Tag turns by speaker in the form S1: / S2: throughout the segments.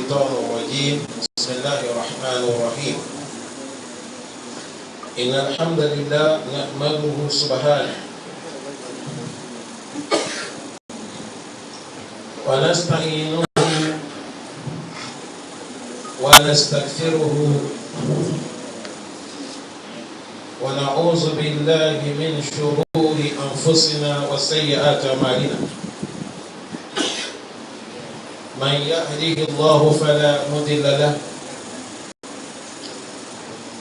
S1: الشيطان الرجيم بسم الله الرحمن الرحيم إن الحمد لله نحمده سبحانه ونستعينه ونستغفره ونعوذ بالله من شرور أنفسنا وسيئات أعمالنا من يهده الله فلا مضل له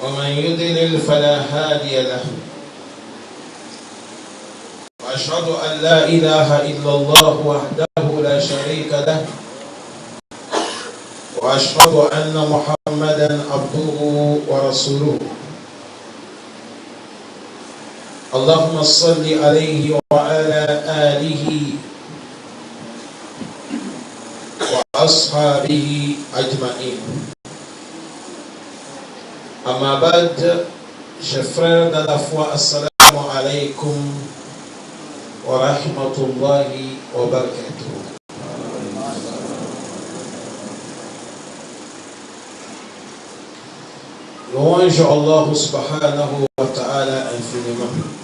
S1: ومن يضلل فلا هادي له وأشهد أن لا إله إلا الله وحده لا شريك له وأشهد أن محمدا عبده ورسوله اللهم صل عليه وعلى آله وأصحابه أجمعين. أما بعد, chers frères dans la foi, assalamu alaikum wa rahmatullahi wa barakatuh. Louange Allah subhanahu wa ta'ala infiniment.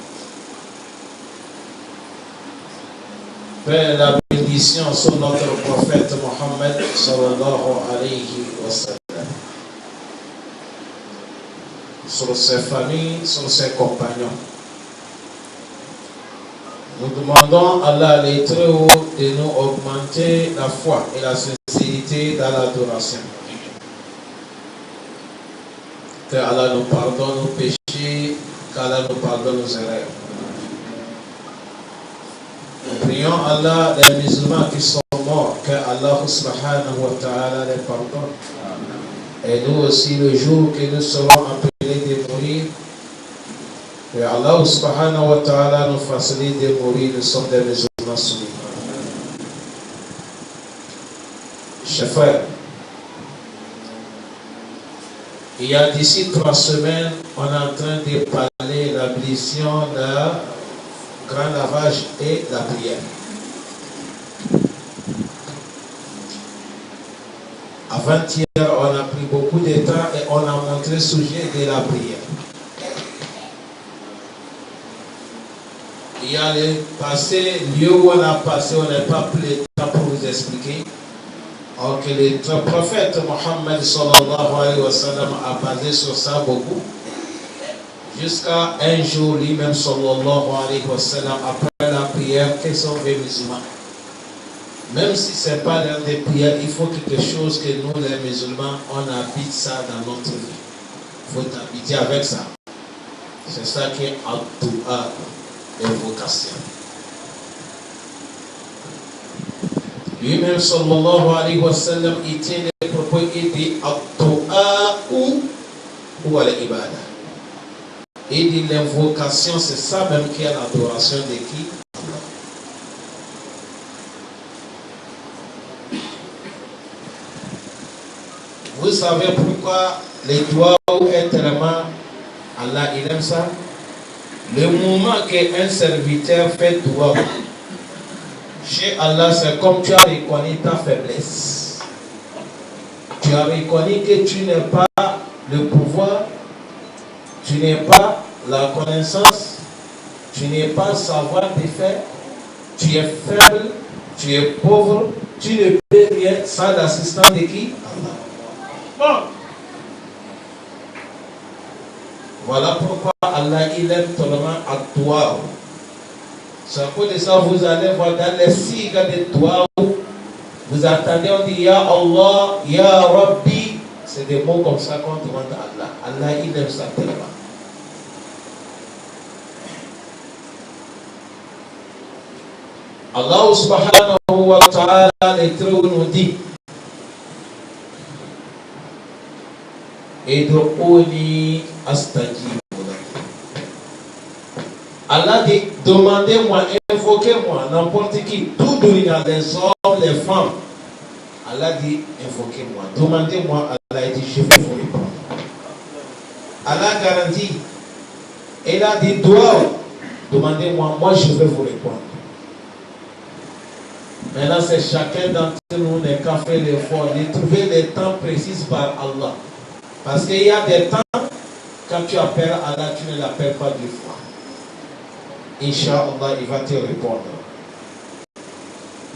S1: Paix et la bénédiction sur notre prophète Mohammed sallallahu alayhi wa sallam, sur ses familles, sur ses compagnons. Nous demandons à Allah les très haut de nous augmenter la foi et la sincérité dans l'adoration. Que Allah nous pardonne nos péchés, qu'Allah nous pardonne nos erreurs. Nous prions Allah, les musulmans qui sont morts, que Allah subhanahu wa ta'ala les pardonne. Et nous aussi, le jour que nous serons appelés de mourir, que Allah subhanahu wa ta'ala nous facilite de mourir, nous sommes des musulmans soumis. Chers frères, il y a d'ici 3 semaines, on est en train de parler de l'abolition de grand lavage et la prière. Avant-hier, on a pris beaucoup de temps et on a montré le sujet de la prière. Il y a le passé, lieu où on a passé, on n'a pas pris le temps pour vous expliquer. Alors que le prophète Mohammed sallallahu alayhi wa sallam a basé sur ça beaucoup. Jusqu'à un jour, lui-même sallallahu alayhi wa sallam, après la prière, quels sont les musulmans? Même si ce n'est pas l'heure des prières, il faut quelque chose que nous, les musulmans, on habite ça dans notre vie. Il faut habiter avec ça. C'est ça qui est Ad-Du'a, invocation. Lui-même, sallallahu alayhi wa sallam, il tient les propos et dit Ad-Du'a ou al-Ibada. Il dit l'invocation, c'est ça même qui est l'adoration de qui? Vous savez pourquoi les doigts est tellement Allah, il aime ça? Le moment qu'un serviteur fait doigt, chez Allah, c'est comme tu as reconnu ta faiblesse. Tu as reconnu que tu n'as pas le pouvoir, tu n'as pas la connaissance, tu n'as pas le savoir de faire, tu es faible, tu es pauvre, tu ne peux rien sans l'assistance de qui? Allah. Bon. Voilà pourquoi Allah il aime tellement à toi. C'est à cause de ça vous allez voir dans les signes de toi, vous attendez, on dit Ya Allah, Ya Rabbi. C'est des mots comme ça qu'on demande à Allah. Allah il aime ça tellement. Allah subhanahu wa ta'ala nous dit Id'uuni astajib lakum. Allah dit demandez-moi, invoquez-moi, n'importe qui, tout dominant, les hommes, les femmes. Allah dit invoquez-moi, demandez-moi. Allah dit je vais vous répondre. Allah garantit. Il a dit doigt, demandez-moi, moi je vais vous répondre. Maintenant, c'est chacun d'entre nous qui a fait l'effort de trouver les temps précis par Allah. Parce qu'il y a des temps, quand tu appelles Allah, tu ne l'appelles pas deux fois. Inch'Allah, il va te répondre.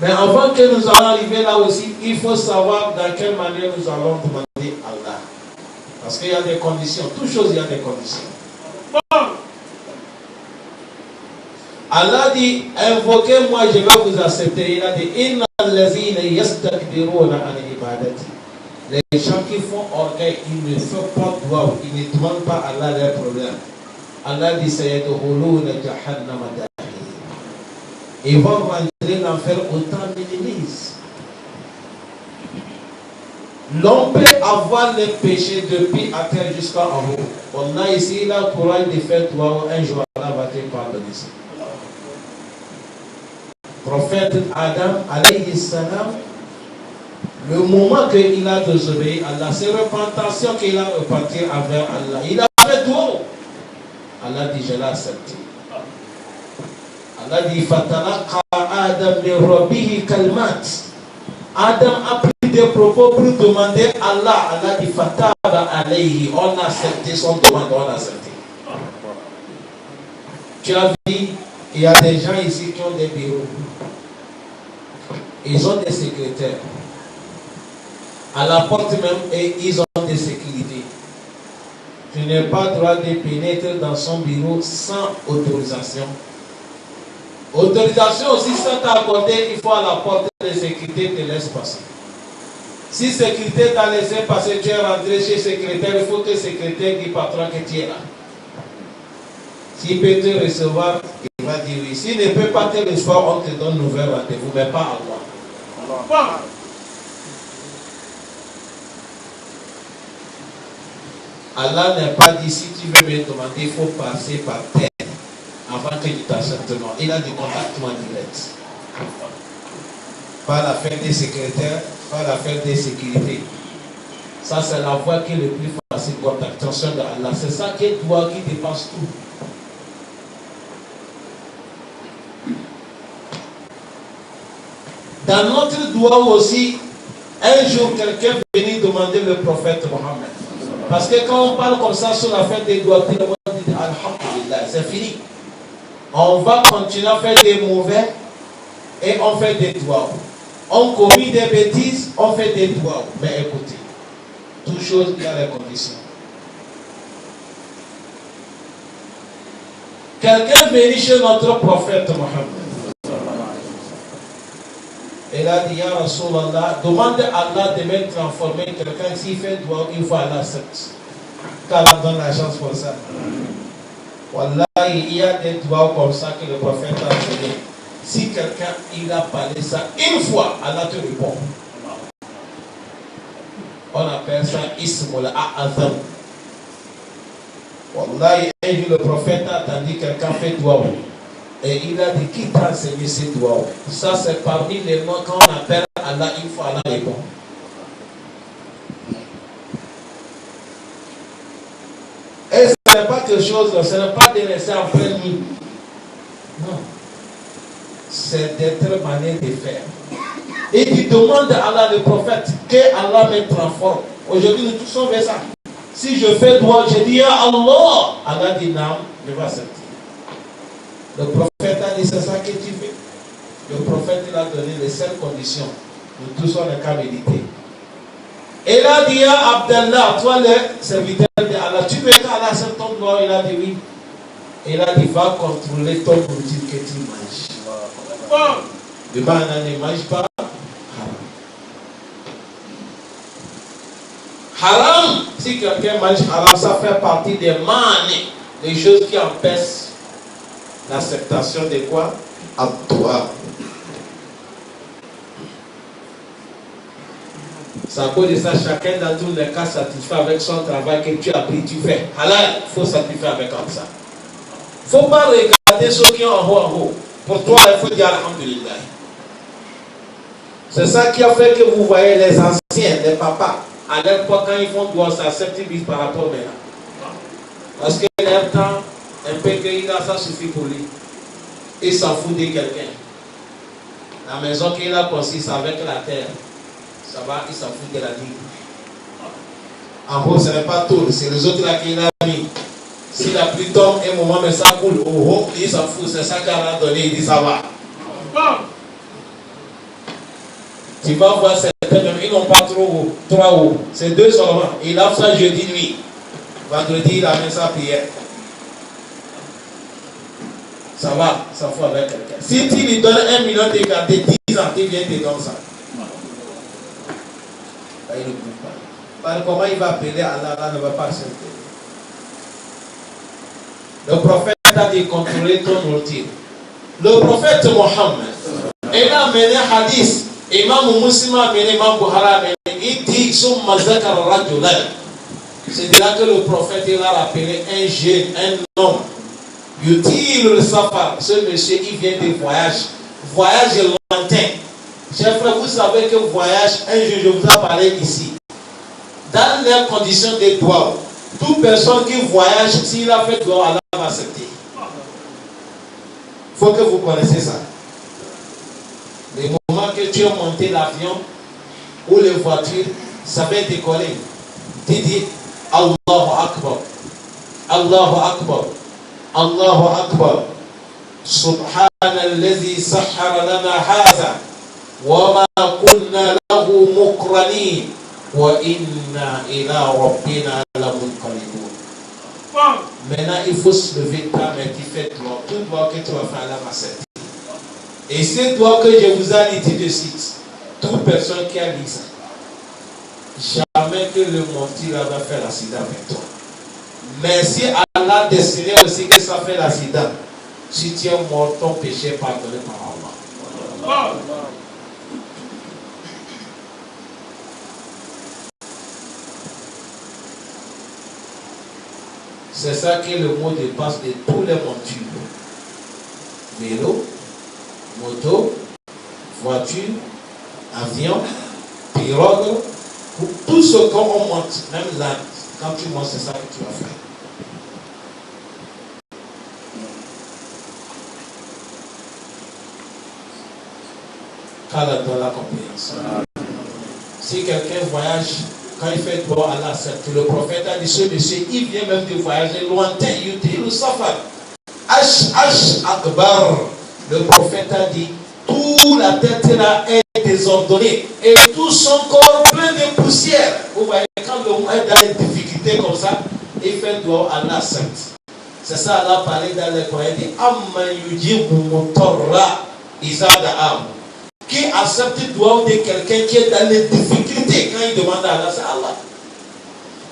S1: Mais avant que nous allons arriver là aussi, il faut savoir dans quelle manière nous allons demander Allah. Parce qu'il y a des conditions. Toutes choses, il y a des conditions. Allah dit, invoquez-moi, je vais vous accepter. Il a dit, Inna allazina yastakbiruna an ibadati. Les gens qui font orgueil, ils ne font pas droit, ils ne demandent pas à Allah leurs problèmes. Allah dit, sayadkhuluna jahannama dakhilin. Ils vont rentrer l'enfer autant d'ennemis. L'homme peut avoir les péchés depuis à terre jusqu'en haut. On a ici la courage de faire toi un jour, Allah va te pardonner ça. Prophète Adam, alayhi salam, le moment qu'il a désobéi à Allah, c'est repentation qu'il a repenti envers Allah. Il a fait tout. Allah dit, je l'ai accepté. Allah dit, Fatalaqa Adam min rabbihi kalmat. Adam a pris des propos pour demander à Allah. Allah dit, Fataba alayhi. On a accepté son demande, on a accepté. Tu as vu, il y a des gens ici qui ont des bureaux. Ils ont des secrétaires. À la porte même, et ils ont des sécurités. Tu n'as pas le droit de pénétrer dans son bureau sans autorisation. Autorisation aussi, sans t'accorder, il faut à la porte de sécurité te laisse passer. Si sécurité t'a laissé passer, tu es rentré chez le secrétaire, il faut que le secrétaire dise patron que tu es là. S'il peut te recevoir, il va dire oui. S'il ne peut pas te recevoir, on te donne nouvel rendez-vous, mais pas à moi. Allah n'a pas dit si tu veux me demander, il faut passer par terre avant que tu t'acceptes. Non, il a des contacts directs. Pas l'affaire des secrétaires, pas l'affaire des sécurités. Ça, c'est la voie qui est le plus facile pour l'attention de Allah. C'est ça qui est toi qui dépasse tout. Dans notre doigt aussi, un jour, quelqu'un venait demander le prophète Mohammed. Parce que quand on parle comme ça sur la fête des doigts, tout le monde dit Alhamdulillah, c'est fini. On va continuer à faire des mauvais et on fait des doigts. On commet des bêtises, on fait des doigts. Mais écoutez, toute chose, il y a les conditions. Quelqu'un venait chez notre prophète Mohammed. Il a dit, Ya Rasulallah, demande à Allah de me transformer quelqu'un. S'il fait doigt, il faut Allah accepter. Qu'Allah donne la chance pour ça. Wallah, il y a des doigts comme ça que le prophète a donné. Si quelqu'un il a parlé ça une fois, Allah te répond. On appelle ça Ismul A'azam. Wallah, un jour le prophète a entendu quelqu'un fait doigt. Et il a dit, qui t'a enseigné ces doigts? Ça, c'est parmi les noms quand on appelle Allah, une fois Allah répond. Et ce n'est pas quelque chose, ce n'est pas de laisser en pleine nuit. Non. C'est d'être manière de faire. Et tu demandes à Allah, le prophète, que Allah me transforme. Aujourd'hui, nous tous sommes vers ça. Si je fais droit, je dis à Allah. Allah dit non, je vais accepter. Le prophète a dit, c'est ça que tu fais. Le prophète il a donné les seules conditions. Nous tous on n'a qu'à méditer. Et il a dit à Abdallah, toi le serviteur de Allah, tu veux qu'Allah accepte ton droit? Il a dit oui. Et il a dit, va contrôler ton nourriture que tu manges. Le banane ne mange pas haram. Haram, si quelqu'un mange haram, ça fait partie des manées, des choses qui empêchent l'acceptation de quoi? À toi. C'est à cause de ça, chacun dans tous les cas satisfait avec son travail que tu as pris, tu fais. Halal, il faut satisfaire avec comme ça. Il ne faut pas regarder ceux qui sont en haut. Pour toi, il faut dire Alhamdulillah. C'est ça qui a fait que vous voyez les anciens, les papas, à l'époque, quand ils font droit, ça s'accepte par rapport maintenant. Parce que leur temps, un peu qu'il a, ça suffit pour lui. Il s'en fout de quelqu'un. La maison qu'il a construite avec la terre, ça va, il s'en fout de la vie. En gros, ce n'est pas tout, c'est les autres là qu'il a mis. Si la pluie tombe, un moment, mais ça coule, oh, il s'en fout, c'est ça qu'il a donné, il dit ça va. Tu vas voir certains, ils n'ont pas trop haut, c'est 2 seulement. Il a fait ça jeudi nuit. Vendredi, il a mis sa prière. Ça va, ça fout avec quelqu'un. Si tu lui donnes 1 million de garder 10 ans, tu viens te donner ça. Il ne bouge pas. Par comment il va appeler Allah, Allah ne va pas accepter. Le prophète a dit contrôler ton outil. Le prophète Mohammed, il a amené un hadith. Imam Muslim a amené, Imam Bukhari a amené. Il dit Summa zakara rajulan. C'est là que le prophète il a rappelé un jeune, un homme. Yutil le safar. Ce monsieur il vient de voyage lointain. Chers frères, vous savez que voyage, un jour je vous ai parlé ici. Dans les conditions de droit, toute personne qui voyage, s'il a fait droit, Allah va accepter. Il faut que vous connaissiez ça. Le moment que tu as monté l'avion ou les voitures, ça va décoller. Tu dis Allahu Akbar. Allahu Akbar. Allahu Akbar. Subhanallazi sahhara lana hadha wa ma kunna lahu muqranin wa inna ila rabbina lamunqalibun. Maintenant, il faut se lever ta main qui fait droit. Tout droit que tu vas faire, Allah va accepter. Et c'est droit que je vous ai dit de suite. Toute personne qui a dit ça, jamais que le mentir va faire l'accident avec toi. Mais si Allah a décidé aussi que ça fait l'accident, si tu es mort, ton péché est pardonné par Allah. C'est ça qui est le mot de passe de tous les montures. Vélo, moto, voiture, avion, pirogue, tout ce qu'on monte, même là, quand tu montes, c'est ça que tu vas faire. Qu'Allah donne la compréhension. Si quelqu'un voyage, quand il fait droit à la accepte. Le prophète a dit, ce monsieur, il vient même de voyager lointain, il nous safar. H Akbar. Le prophète a dit, toute la tête là est désordonnée et tout son corps plein de poussière. Vous voyez, quand l'homme est dans les difficultés comme ça, il fait droit à la accepte. C'est ça, Allah parlait dans le Coran, il dit, Amma yujibu mutarra izada. Qui accepte le droit de quelqu'un qui est dans les difficultés quand il demande à Allah, c'est Allah.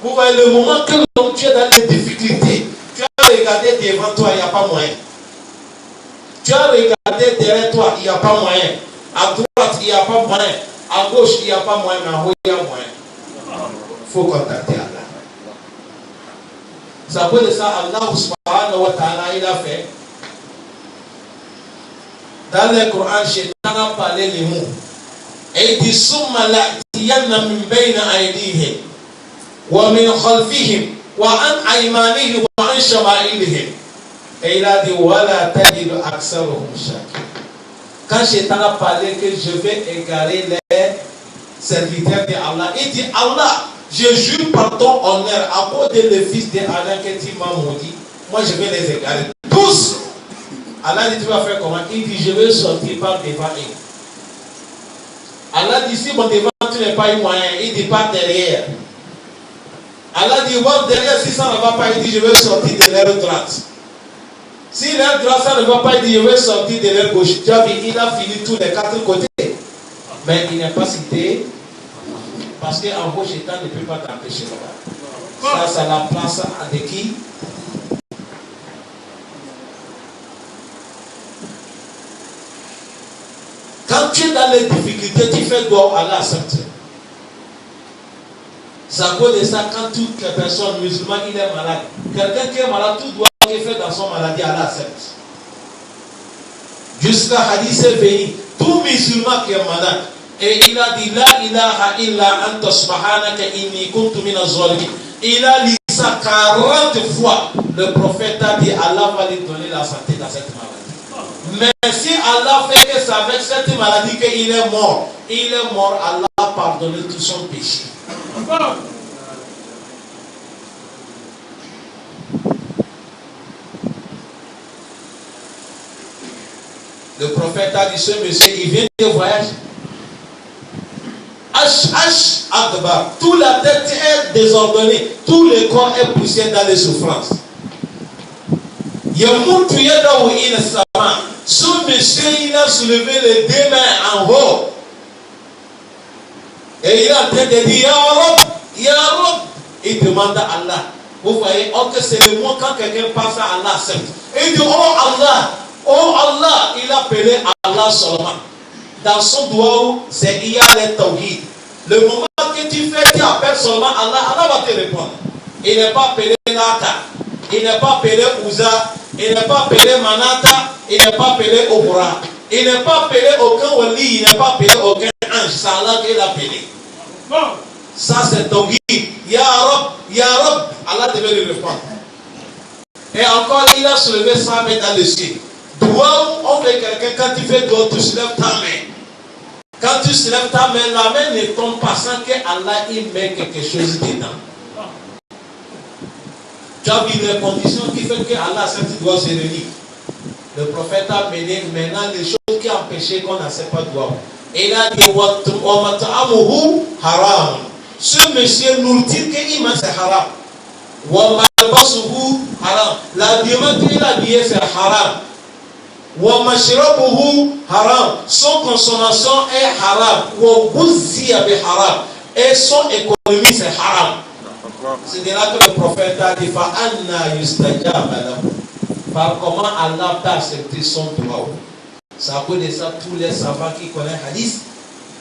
S1: Vous voyez, le moment que l'homme tu es dans les difficultés, tu as regardé devant toi, il n'y a pas moyen. Tu as regardé derrière toi, il n'y a pas moyen. À droite, il n'y a pas moyen. À gauche, il n'y a pas moyen, mais en haut, il y a moyen. Il faut contacter Allah. Ça peut dire ça, Allah subhanahu wa ta'ala, il a fait. Dans le Coran, Shaitan a parlé les mots. Et il dit Summa la'tiyanna min bayna aydihim wa min khalfihim wa an aymanihim wa an shama'ilihim. Et il a dit Wala tajidu aktharuhum shakirin. Quand Shaitan a parlé que je vais égarer les serviteurs de Allah, il dit Allah, je jure par ton honneur, à cause des fils d'Adam que tu m'as maudit, moi je vais les égarer tous. Allah dit, tu vas faire comment? Il dit, je vais sortir par devant eux. Allah dit, si mon devant, tu n'es pas eu moyen, il dit, pas derrière. Allah dit, voir derrière, si ça ne va pas, il dit, je vais sortir de l'air droite. Si l'air droite, ça ne va pas, il dit, je vais sortir de l'air gauche. Tu as vu, il a fini tous les 4 côtés. Mais il n'est pas cité, parce qu'en gros, Shaitan ne peut pas t'empêcher. Ça, c'est la place de qui? Quand tu es dans les difficultés, tu fais droit à Allah accepte. Ça cause de ça quand toute personne musulmane il est malade. Quelqu'un qui est malade, tout droit qu'il fait dans son maladie, Allah accepte. Jusqu'à hadith est venu, tout musulman qui est malade, et il a dit La ilaha illa anta subhanaka inni kuntu minaz zalimin. Il a lu ça 40 fois. Le prophète a dit Allah va lui donner la santé dans cette maladie. Mais si Allah fait que ça avec cette maladie qu'il est mort. Il est mort, Allah a pardonné tout son péché. Le prophète a dit, ce monsieur, il vient de voyage. Akbar. Toute la tête est désordonnée. Tout le corps est poussé dans les souffrances. Ce monsieur, il a soulevé les deux mains en haut. Et il est en train de dire, Ya Rab, Ya Rab. Il demande à Allah. Vous voyez, que c'est le mot quand quelqu'un passe à Allah accepte. Il dit, oh Allah, il a appelé Allah seulement. Dans son doigt, c'est il y a les tawhid. Le moment que tu fais, tu appelles seulement Allah, Allah va te répondre. Il n'est pas appelé Nata, il n'est pas appelé Ouza, il n'est pas appelé Manata, il n'est pas appelé Obra, il n'est pas appelé aucun wali, il n'est pas appelé aucun ange. C'est Allah qui l'a appelé. Ça c'est tawhid. Ya Rab, Allah devait lui répondre. Et encore, il a soulevé sa main dans le ciel. Doigt, on fait quelqu'un, quand tu fais doigt, tu soulèves ta main. Quand tu soulèves ta main, la main ne tombe pas sans que Allah y met quelque chose dedans. Tu as vu les conditions qui font que Allah accepte doigt se réunir. Le prophète a mené maintenant les choses qui empêchaient qu'on n'accepte pas doigt. Et il a dit, haram. Ce monsieur nourriture qu'il mange c'est haram. Haram. L'habillement qu'il a habillé c'est haram. Haram. Son consommation est haram. Haram. Et son économie c'est haram. C'est de là que le prophète a dit par comment Allah peut accepter son droit. C'est à cause de ça tous les savants qui connaissent hadith,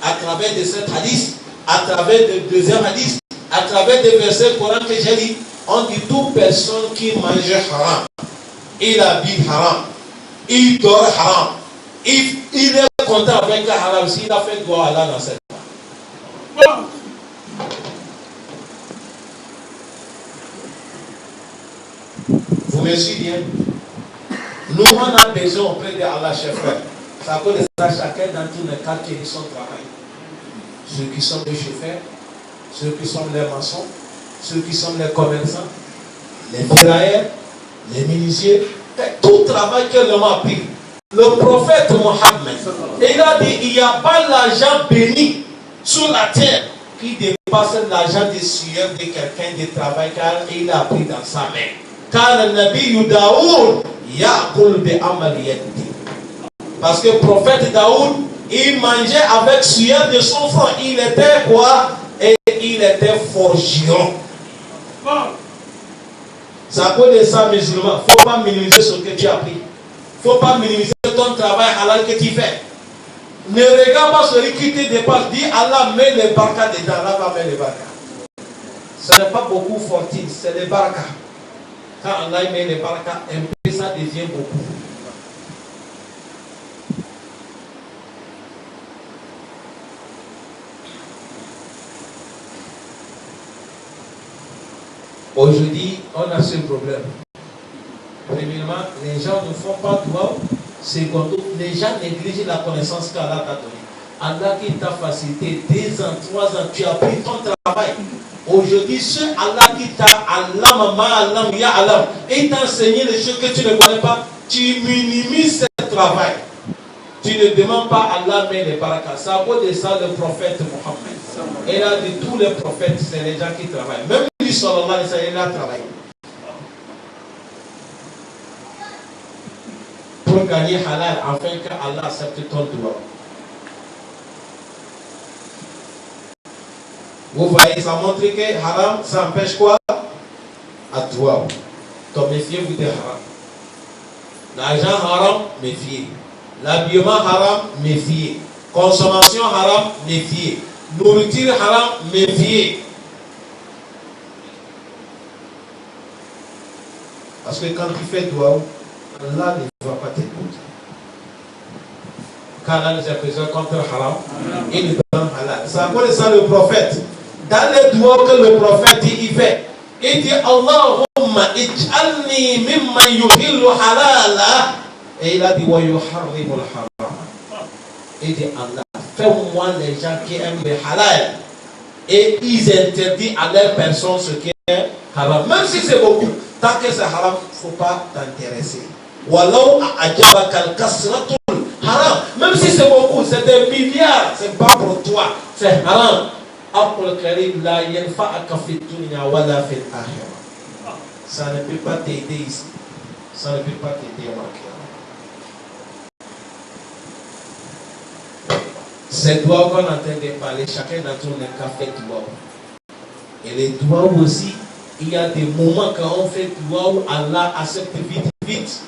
S1: à travers de cet hadith, à travers de deuxième hadith, à travers des versets Coran que j'ai dit, on dit toute personne qui mange haram, il habite haram. Il dort haram. Il est content avec le haram s'il a fait droit à Allah dans cette part. Vous me suivez bien? Nous, on a besoin auprès de Allah, chers frères. Ça peut de ça, chacun dans tous les cas qui est son travail. Ceux qui sont les chauffeurs, ceux qui sont les maçons, ceux qui sont les commerçants, les ferrailleurs, les menuisiers. Tout travail que l'homme a pris. Le prophète Mohammed, il a dit, il n'y a pas l'argent béni sur la terre qui dépasse l'argent de sueur de quelqu'un de travail car il a pris dans sa main. Car le Nabi Daoud, Yaqul bi amaliyati. Parce que le prophète Daoud, il mangeait avec sueur de son front. Il était quoi? Et il était forgeron. C'est à cause de ça, musulman. Il ne faut pas minimiser ce que tu as pris. Il ne faut pas minimiser ton travail halal que tu fais. Ne regarde pas celui qui te dépasse. Dis Allah met les barkas dedans. Allah va mettre les barkas. Ce n'est pas beaucoup fortune, c'est les barkas. Quand Allah met les barkas, un peu ça devient beaucoup. Aujourd'hui, on a ce problème. Premièrement, les gens ne font pas droit. Secondo, les gens négligent la connaissance qu'Allah t'a donnée. Allah qui t'a facilité 2 ans, 3 ans, tu as pris ton travail. Aujourd'hui, ce Allah qui t'a et t'a enseigné les choses que tu ne connais pas, tu minimises ce travail. Tu ne demandes pas à Allah mais les barakas. C'est à cause de ça le prophète Mohammed. Il a dit tous les prophètes, c'est les gens qui travaillent. Même lui, sallallahu alayhi wa sallam, il a travaillé. Pour gagner halal, afin que Allah accepte ton droit. Vous voyez, ça montre que haram, ça empêche quoi? À toi. Donc méfiez-vous de haram. L'argent haram, méfiez. L'habillement haram, méfiez. Consommation haram, méfiez. Nourriture haram, méfiez. Parce que quand tu fais droit, Allah ne va pas t'écouter. Quand Allah nous a présent contre haram, il nous donne halal. C'est à cause de ça le prophète. Dans les doigts que le prophète dit, il fait. Il dit Allahumma ij'alni mimman yuhillu halala. Et il a dit wa yuharrimul haram. Il dit Allah, fais-moi les gens qui aiment le halal. Et ils interdisent à leur personne ce qui est haram. Même si c'est beaucoup, tant que c'est haram, il ne faut pas t'intéresser. Walau ajabakal kasratul haram. Même si c'est beaucoup, c'est des milliards, c'est pas pour toi, c'est haram. Aqul karim la yanfa'aka fit dunya wala fil akhirah. Ça ne peut pas t'aider ici. Ça ne peut pas t'aider au marqueur. Ces doigts qu'on est en train de parler, chacun d'entre nous n'a qu'à faire doigt. Et les doigts aussi, il y a des moments quand on fait doigt où Allah accepte vite, vite.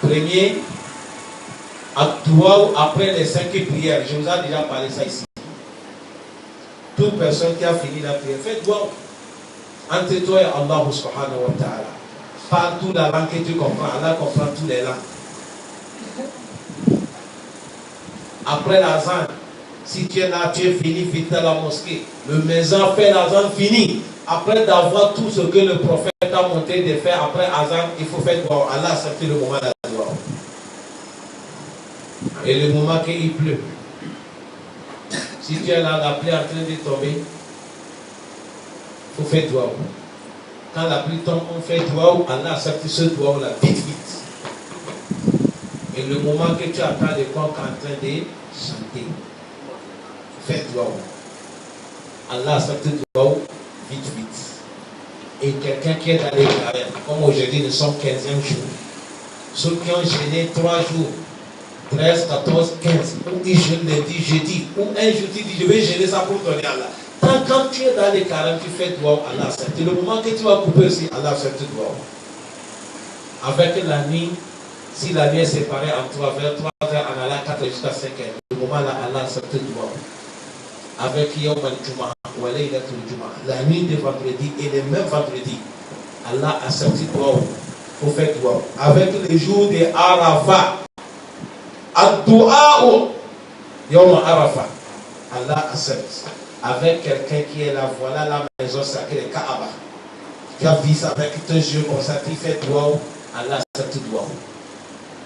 S1: Premier, doigt après les 5 prières. Je vous ai déjà parlé ça ici. Toute personne qui a fini la prière, fait doigt. Entre toi et Allah subhanahu wa ta'ala. Parle toute la langue que tu comprends. Allah comprend toutes les langues. Après l'azan, si tu es là, tu es fini, vite dans la mosquée. Le maison fait l'azan fini. Après d'avoir tout ce que le prophète a montré de faire, après l'azan, il faut faire doigt. Allah accepte le moment de la doigt. Et le moment qu'il pleut. Si tu es là, la pluie est en train de tomber, il faut faire doigt. Quand la pluie tombe, on fait doigt. Allah accepte ce doigt-là vite, vite. Et le moment que tu attends le corps en train de chanter, fais doigt. Allah accepte doigt vite, vite. Et quelqu'un qui est dans les carèmes, comme aujourd'hui nous sommes 15e jour, ceux qui ont gêné 3 jours, 13, 14, 15, ou ils jeûnent lundi, jeudi, ou un jour tu dis je vais gêner ça pour donner à Allah. Tant quand tu es dans les carèmes, tu fais doigt, Allah accepte. Le moment que tu vas couper aussi, Allah accepte doigt. Avec la nuit, si la nuit est séparée en 3 vers 3 heures, en allant 4 jusqu'à 5 heures, le moment là, Allah accepte doigt. Avec Yawm al-Jum'ah, wa Laylatul Jum'ah, la nuit de vendredi et le même vendredi, Allah accepte doigt. Il faut faire doigt. Avec le jour de Arafat, Ad-Du'a Yawm Arafat, Allah accepte. Avec quelqu'un qui est là, voilà la maison sacrée de Kaaba. Tu as vu ça avec tes yeux comme ça, tu fais doigt, Allah accepte doigt.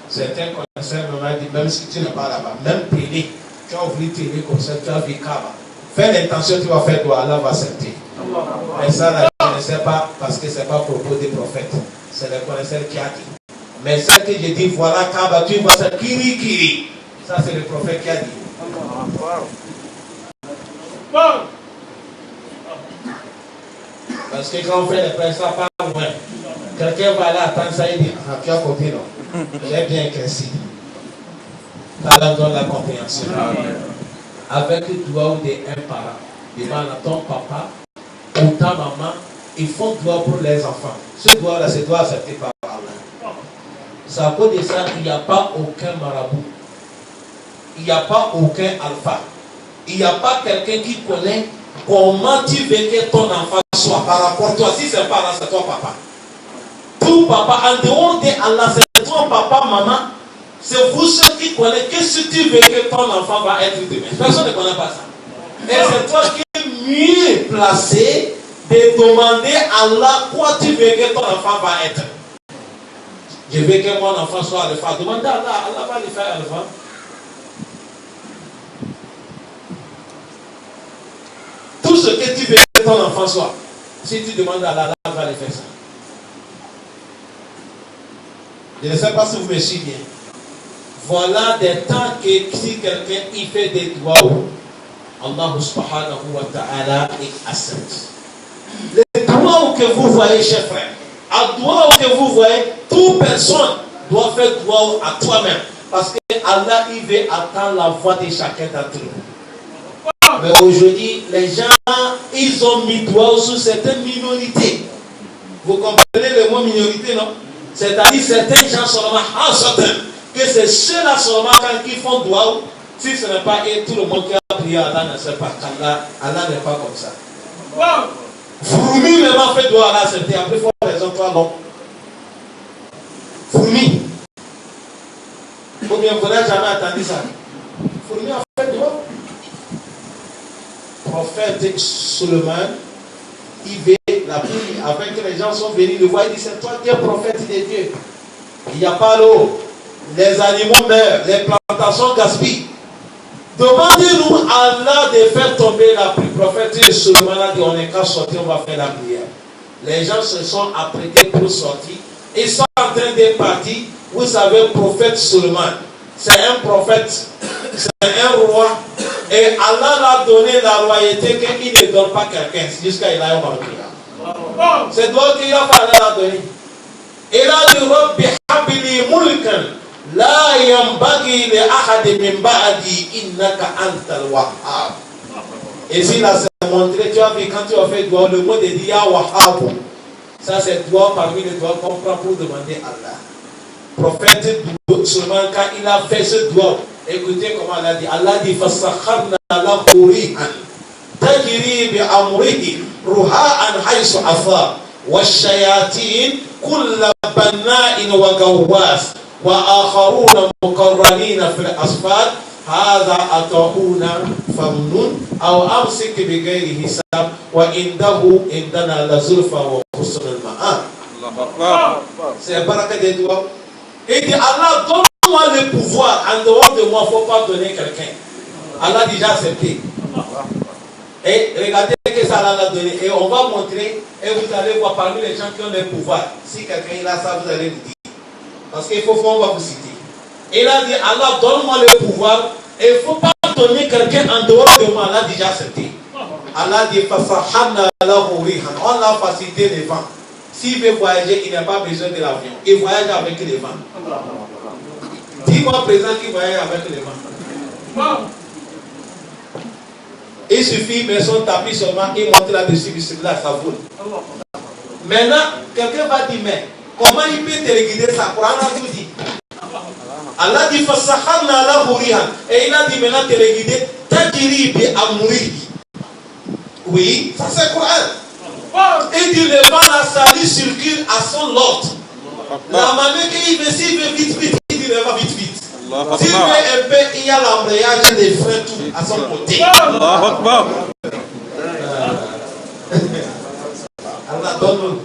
S1: Certains connaisseurs m'ont dit, même si tu n'es pas là-bas, même télé, tu as ouvert télé comme ça, tu as vu Kaaba. Fais l'intention, tu vas faire doigt, Allah va accepter. Mais ça, là, je ne connaissais pas parce que ce n'est pas propos des prophètes. C'est le connaisseur qui a dit. Mais ce que j'ai dit, voilà Kaaba, tu vois ça, kiri kiri. Ça, c'est le prophète qui a dit. Parce que quand on fait les prêts, ça part loin. Quelqu'un va aller attendre ça et dire, ah, tu as compris, non? J'ai bien éclairci. Allah donne la compréhension. Avec le doigt des un parent, demande à ton papa ou ta maman, ils font doigt pour les enfants. Ce doigt-là, c'est doigt accepté par Allah. C'est à cause de ça qu'il n'y a pas aucun marabout. Il n'y a pas aucun alpha. Il n'y a pas quelqu'un qui connaît comment tu veux que ton enfant soit par rapport à toi. Si c'est pas là, c'est toi papa. Tout papa, en dehors de Allah, c'est toi papa, maman. C'est vous ceux qui connaissent que si tu veux que ton enfant va être demain. Personne ne connaît pas ça. Et c'est toi qui es mieux placé de demander à Allah quoi tu veux que ton enfant va être. Je veux que mon enfant soit alpha. Demande à Allah, Allah va lui faire alpha. Tout ce que tu veux que ton enfant soit, si tu demandes à Allah, Allah va lui faire ça. Je ne sais pas si vous me suivez bien. Voilà des temps que si quelqu'un y fait des doigts, Allah subhanahu wa ta'ala est accepte. Les doigts que vous voyez, chers frères, à doigts que vous voyez, toute personne doit faire doigt à toi-même. Parce que Allah, il veut attendre la voix de chacun d'entre nous. Mais aujourd'hui, les gens, ils ont mis doigt sur certaines minorités. Vous comprenez le mot minorité, non? C'est-à-dire certains gens seulement, que c'est ceux-là seulement quand ils font doigt, si ce n'est pas eux, tout le monde qui a prié Allah ne sait pas qu'Allah, Allah n'est pas comme ça. Fourmi même a fait doigt à Allah, c'était après, il faut raison, toi non. Fourmi. Combien vous n'avez jamais entendu ça? Fourmi a fait doigt. Prophète Suleiman, il veut la pluie, afin que les gens sont venus le voir, il dit c'est toi qui es prophète de Dieu. Il n'y a pas l'eau, les animaux meurent, les plantations plantation gaspille. Demandez-nous à Allah de faire tomber la pluie. Prophète Solomon a dit, on n'est qu'à sortir, on va faire la prière. Les gens se sont apprêtés pour sortir. Ils sont en train de partir. Vous savez, prophète Solomon, c'est un prophète, c'est un roi. Et Allah l'a donné la royauté qu'il ne donne pas quelqu'un jusqu'à il a remarqué. C'est toi qui a fait, Allah l'a donné. Il a dit, Rabbi habili mulkan la yambagi li ahadi min ba'di innaka antal wahhab. Et s'il a montré, tu as vu quand tu as fait doigt, le mot de dire ya wahhab. Ça c'est doigt parmi les doigts qu'on prend pour demander à Allah. Prophète seulement quand il a fait ce doigt, écoutez comment Allah dit. Allah dit fasakharna lahu rihan tajri bi amrihi ruha'an haythu afa washayatin kull banna'in wa gawwas wa akharuna muqarranina fil asfar hadha ata'una famnun aw amsik bi ghayri hisab wa indahu indana la zulfa wa husnul ma'ab. C'est baraka des doigts. Et dit Allah, donne-moi le pouvoir. En dehors de moi, il ne faut pas donner quelqu'un. Allah a déjà accepté. Et regardez que ça Allah a donné. Et on va montrer. Et vous allez voir parmi les gens qui ont le pouvoir. Si quelqu'un il a ça, vous allez le dire. Parce qu'il faut qu'on va vous citer. Il a dit Allah, donne-moi le pouvoir. Et il ne faut pas donner quelqu'un en dehors de moi. Allah a déjà accepté. Allah a dit on l'a facilité les vents. S'il veut voyager, il n'a pas besoin de l'avion. Il voyage avec les vents. Dis-moi présent qu'il voyage avec les vents. Il suffit, mais son tapis seulement, il monte là-dessus, là, ça vole. Maintenant, quelqu'un va dire, mais comment il peut téléguider ça? Coran a tout dit. Allah dit, et il a dit maintenant téléguider, tajiri bi amri. Oui, ça c'est Coran. Il dit le vent a sali circule à son ordre. La manière qu'il veut, s'il veut vite, vite, il dit il va vite, vite. S'il veut un peu, il y a l'embrayage, les freins, tout à son côté. Allah donne.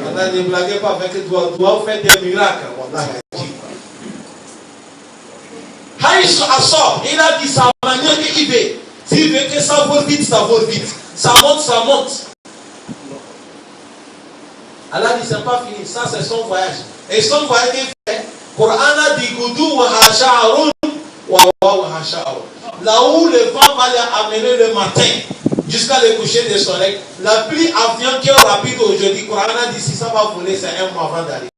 S1: Allah ne blaguez pas avec toi. Toi, faire des miracles. Haïs Assor, il a dit sa manière qu'il veut. S'il veut que ça vole vite, ça vole vite. Ça monte, ça monte. Allah dit c'est pas fini, ça c'est son voyage. Et son voyage est fait. Coran a dit Goudou wa hasha'arun wa hasha'arun. Là où le vent va les amener le matin jusqu'à le coucher du soleil, la pluie avion qui est rapide aujourd'hui, Coran a dit si ça va voler, c'est un mois avant d'arriver.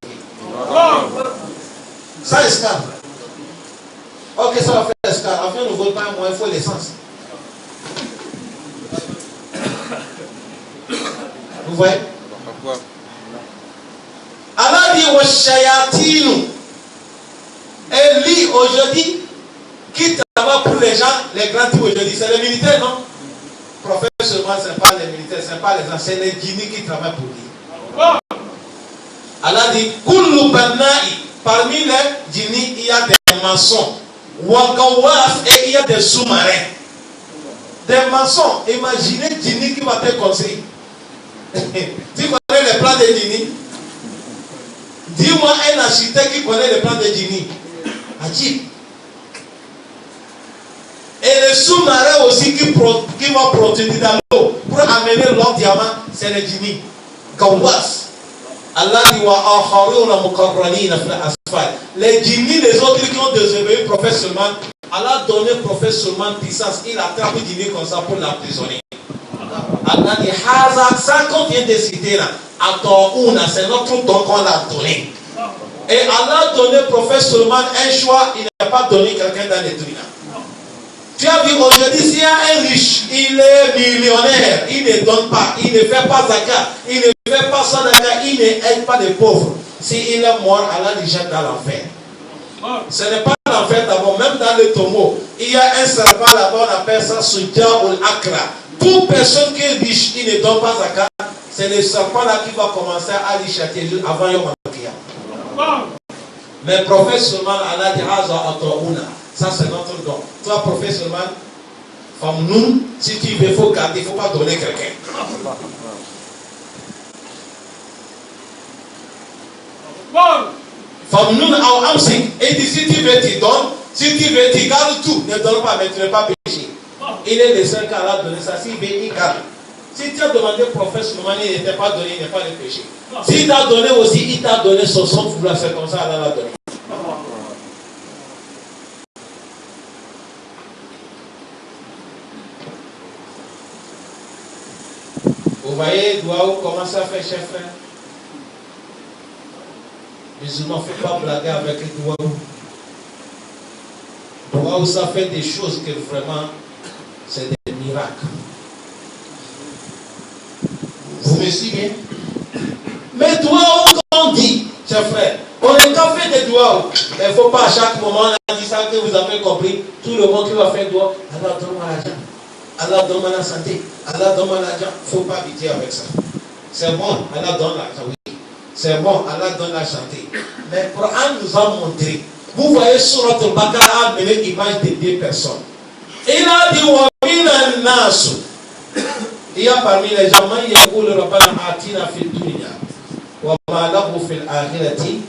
S1: Ça escale. Ok, ça va faire escale. L'avion ne vole pas un mois, il faut l'essence. Vous voyez? Allah dit wa shayatinu. Et lui aujourd'hui, qui travaille pour les gens, les grands types aujourd'hui, c'est les militaires, non? Prophète seulement, ce n'est pas les militaires, ce n'est pas les gens, c'est les djinnis qui travaillent pour lui. Allah dit kullu banna'i. Parmi les djinnis, il y a des maçons. Wa gawas, et il y a des sous-marins. Des maçons. Imaginez djinni qui va te conseiller. Tu connais les plans des djinnis? Dis-moi un architecte qui connaît les plans de Djinni. Ajib. Et les sous-marins aussi qui vont produire dans l'eau pour amener l'or diamant, c'est les Djinni. Gawas. Allah dit wa akharuna muqarranina fil asfal. Les Djinni, les autres qui ont désobéi au prophète Solomon, Allah a donné au prophète Solomon puissance. Il attrape le Djinni comme ça pour l'emprisonner. Allah dit Haza, ça qu'on vient de citer là. C'est notre don qu'on a donné. Et Allah a donné au prophète Solomon un choix, il n'a pas donné quelqu'un dans les tribunaux. Tu as vu aujourd'hui, s'il y a un riche, il est millionnaire, il ne donne pas, il ne fait pas zakat, il ne fait pas sadaqa, il ne aide pas les pauvres. S'il est mort, Allah le jette dans l'enfer. Ce n'est pas l'enfer d'abord, même dans le tombeau, il y a un serpent là-bas, on appelle ça Soudja ou l'Akra. Toute personne qui est riche, il ne donne pas zakat, c'est le serpent là qui va commencer à lui châtier avant Yom Al-Qiyam. Mais prophète Solomon, Allah dit Haza Atouna. Ça c'est notre don. Toi, prophète Solomon, comme nous, si tu veux, il faut garder, il ne faut pas donner quelqu'un. Comme nous, et si tu veux, tu donnes, Si tu veux, tu gardes tout. Ne donne pas, mais tu ne vas pas pécher. Il est le seul qui a donné ça. S'il veut, il garde. Si tu as demandé au prophète Souleymane, il n'était pas donné, il n'est pas le péché. S'il t'a donné aussi, il t'a donné son sang pour la c'est comme ça, Allah l'a donné. Vous voyez, Douaou, comment ça fait, chers frères? Musulmans, ne faut pas blaguer avec les Douaou. Douaou, ça fait des choses que vraiment, c'est des miracles. Vous me suivez? Mais Douaou, quand on dit, chers frères, on est qu'à faire des Douaou. Il ne faut pas à chaque moment, on a dit ça que vous avez compris. Tout le monde qui va faire Douaou, Allah donne-moi l'argent. Allah donne-moi la santé. Allah donne-moi l'argent. Il ne faut pas habiter avec ça. C'est bon, Allah donne l'argent, oui. C'est bon, Allah donne la santé. Mais le Coran nous a montré. Vous voyez sur notre Bakara a mené l'image de deux personnes. Il a dit Wamina Nasu. Il y a parmi les gens, il y a où le Rabbana Atina fi dunya. Wa ma lahu fil akhirati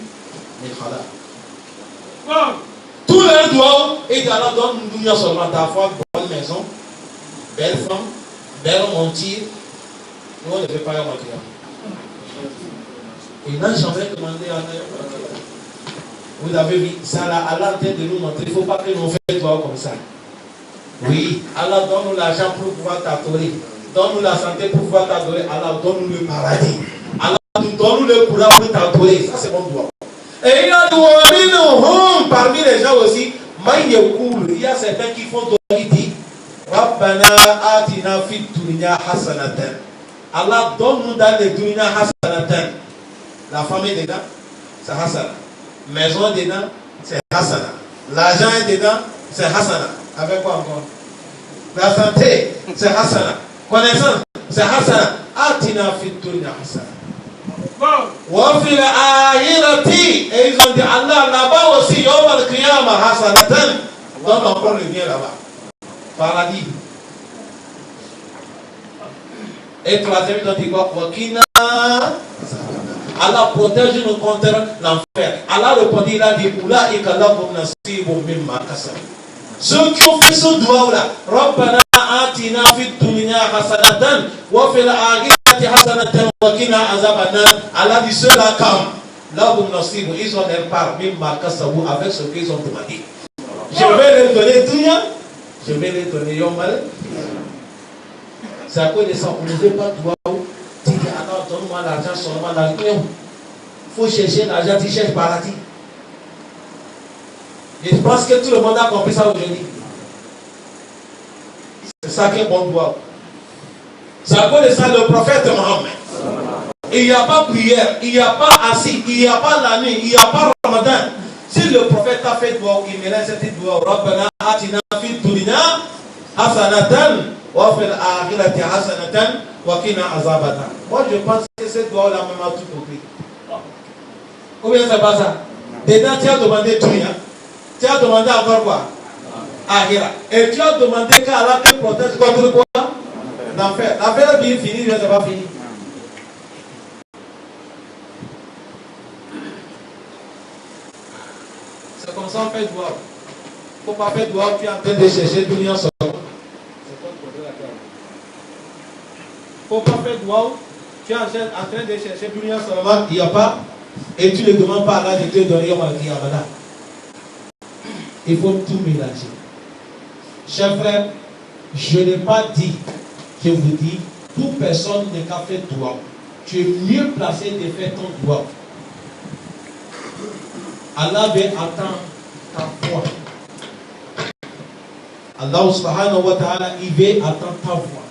S1: min khalaq. Tous les doigts, et Allah donne une dunya seulement d'avoir bonne maison, belle femme, belle monture. Nous on ne veut pas y mentir. Il n'a jamais demandé à Allah. Vous avez vu, ça là, Allah est en train de nous montrer. Il ne faut pas que nous fassions doigts comme ça. Oui, Allah donne-nous l'argent pour pouvoir t'adorer. Donne-nous la santé pour pouvoir t'adorer. Allah donne-nous le paradis. Allah donne-nous le courage pour t'adorer. Ça c'est bon doigt. Et il y a des parmi les gens aussi. Il y a certains qui font doigt qui disent Rabbana atina fit dunya hasanatan. Allah donne-nous dans les dunya hasanatan. La femme est dedans, c'est hasana. Maison est dedans, c'est hasana. L'argent est dedans, c'est hasana. Avec quoi encore? La santé, c'est hasana. Connaissance, c'est hasana. Atina fit dunya hasana. Wa fil akhirati. Et ils ont dit Allah là-bas aussi, yawm al-qiyamah hasanatan. Donne encore le bien là-bas. Paradis. Et troisième, ils ont dit quoi? Wakina. Allah protège nous contre l'enfer. Allah répondit, il a dit ceux qui ont fait ce doigt-là, Rabbana atina fit dunya hasanatan wa fil akhirati hasanatan wa qina azabannar. Allah dit ceux-là comme lahum nasibun, ils ont leur part mimma kasabu avec ce qu'ils ont demandé. Je vais leur donner dunya, je vais leur donner yomal. C'est à cause de ça, on ne veut pas doigt. Alors donne-moi l'argent seulement dans le cœur. Il faut chercher l'argent, tu cherches paradis. Je pense que tout le monde a compris ça aujourd'hui. C'est ça qui est bon doigt. C'est à cause de ça le prophète Mohammed. Il n'y a pas prière, il n'y a pas assis, il n'y a pas la nuit, il n'y a pas Ramadan. Si le prophète a fait doigt, il mérite cette doigt. Rabbana atina fid dunya hasanatan wa fil akhirati hasanatan. Moi je pense que cette doigt-là même a tout compris. Ou bien c'est pas ça? Dedans tu as demandé tout, hein? Tu as demandé encore quoi? Ahira. Et tu as demandé qu'Allah te protège contre quoi? L'enfer. L'enfer est bien fini, mais c'est pas fini. C'est comme ça on fait doigt. Il ne faut pas faire doigt, tu es en train de chercher tout le monde. Il ne faut pas faire doigt, tu es en train de chercher plus rien seulement, il n'y a pas, et tu ne demandes pas à Allah de te donner un Yamada. Il faut tout mélanger. Chers frères, je n'ai pas dit, je vous dis, toute personne n'est qu'à faire doigt. Tu es mieux placé de faire ton doigt. Allah veut attendre ta foi. Allah subhanahu wa ta'ala, il veut attendre ta voix.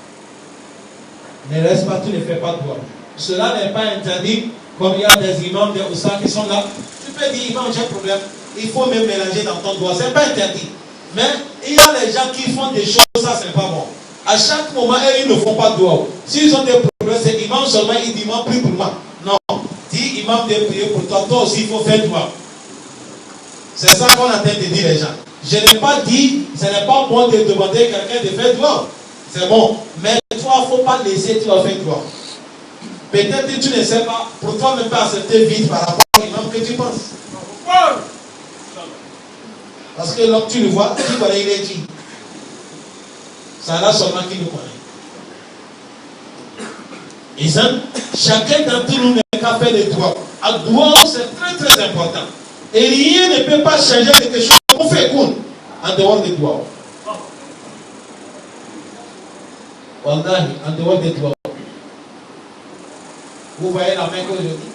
S1: Ne reste pas, tu ne fais pas droit. Cela n'est pas interdit, comme il y a des imams, des oussas qui sont là. Tu peux dire, imam, j'ai un problème. Il faut même mélanger dans ton droit. Ce n'est pas interdit. Mais il y a les gens qui font des choses, ça, ce n'est pas bon. À chaque moment, ils ne font pas droit. S'ils ont des problèmes, c'est imam seulement, ils disent, imam, prie pour moi. Non. Dis, imam, de prier pour toi. Toi aussi, il faut faire droit. C'est ça qu'on a en train de dire les gens. Je n'ai pas dit, ce n'est pas bon de demander à quelqu'un de faire droit. C'est bon. Mais toi, il ne faut pas laisser, tu vas faire droit. Peut-être que tu ne sais pas, pour toi même pas accepter vite par rapport au imam que tu penses. Parce que l'homme, tu le vois, qui connaît, il est qui? C'est Allah seulement qui le connaît. Et ça, chacun d'entre nous n'est qu'à faire des doigts. À doigt, c'est très très important. Et rien ne peut pas changer quelque chose qu'on fait en dehors des doigts. Wallahi, en dehors des doigts. Vous voyez la main que je dis?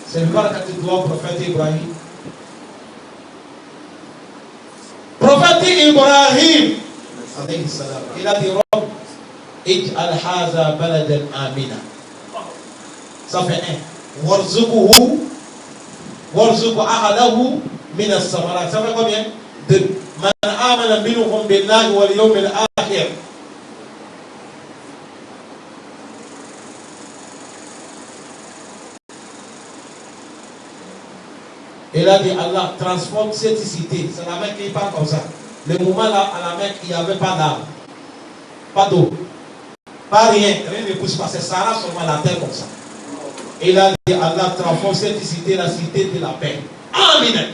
S1: C'est le baraka du doigt prophète Ibrahim. Prophète Ibrahim, il a dit Rob, ij'al haza baladan amina. Ça fait un. Warzuqu ahlahu min as-samarat. Ça fait combien? Deux. Man amana minhum billahi wal yawmil akhir. Il a dit Allah transforme cette cité. C'est la Mecque qui parle comme ça. Le moment là, à la Mecque, il n'y avait pas d'arbre, pas d'eau, pas rien. Rien ne pousse pas. C'est Sarah seulement la terre comme ça. Il a dit Allah transforme cette cité, la cité de la paix. Amen.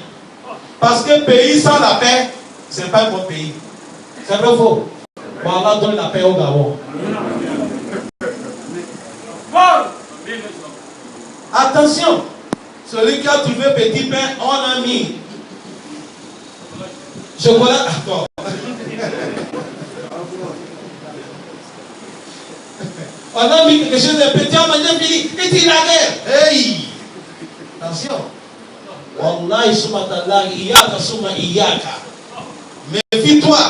S1: Parce que pays sans la paix, ce n'est pas un bon pays. C'est vrai ou faux? Bon, Allah donne la paix au Gabon. Attention. Celui qui a trouvé petit pain, on a mis chocolat à toi. On a mis quelque chose de petit, on a mangé fini. Et tu la guerre. Hey! Attention. Wallahi sumatallahi iyaka summa iyaka. Méfie-toi.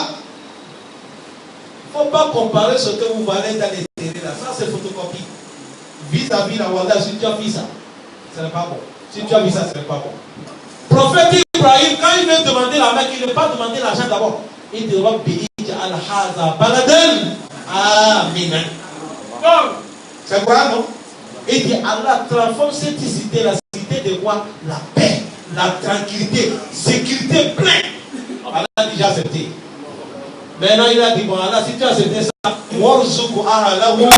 S1: Il ne faut pas comparer ce que vous valez dans les télés là. Ça c'est photocopie. Vis-à-vis la Wallahi, si tu as vu ça, ce n'est pas bon. Si tu as vu ça, ce n'est pas bon. Prophète Ibrahim, quand il veut demander la Mecque, il ne veut pas demander l'argent d'abord. Il dit Rabbi al-Haza Baladan Amen. C'est quoi, non? Il dit Allah transforme cette cité, la cité de quoi? La paix, la tranquillité, sécurité pleine. Allah a déjà accepté. Maintenant, il a dit bon, Allah, si tu as accepté ça, Warzuqu ahlahu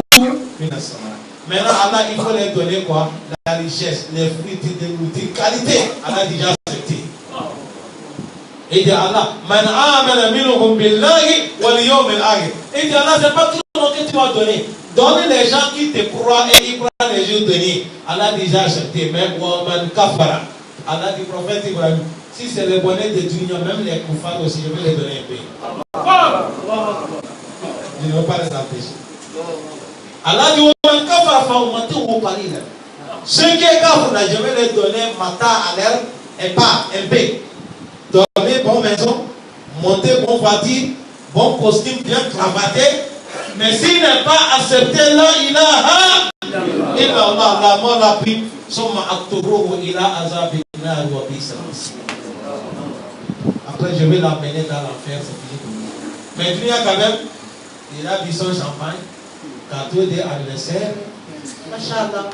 S1: min as-samara. Maintenant, Allah, il faut leur donner quoi? La richesse, les fruits, les nourritures, qualité. Allah a déjà accepté. Il dit Allah, man amana minhum billahi wal yawmil akhir. Il dit Allah, c'est pas tout le monde que tu vas donner. Donne les gens qui te croient et ils prennent les jours derniers. Allah a déjà accepté. Même man kafara. Allah dit prophète Ibrahim, si c'est le bonheur de Dieu, même les koufars aussi, je vais les donner un peu. Je ne veux pas les empêcher. Allah dit man kafara fa ummati wa qalila. Ceux qui est kafir, je vais les donner mata à l'air et pas un peu. Dormir bonne maison, monter bon voiture, bon costume bien cravaté. Mais s'il n'est pas accepté là, il a la mort l'a pris. Après, je vais l'amener dans l'enfer, c'est fini. Mais il y a quand même, il a bu son champagne, gâteau d'anniversaire. Machallah.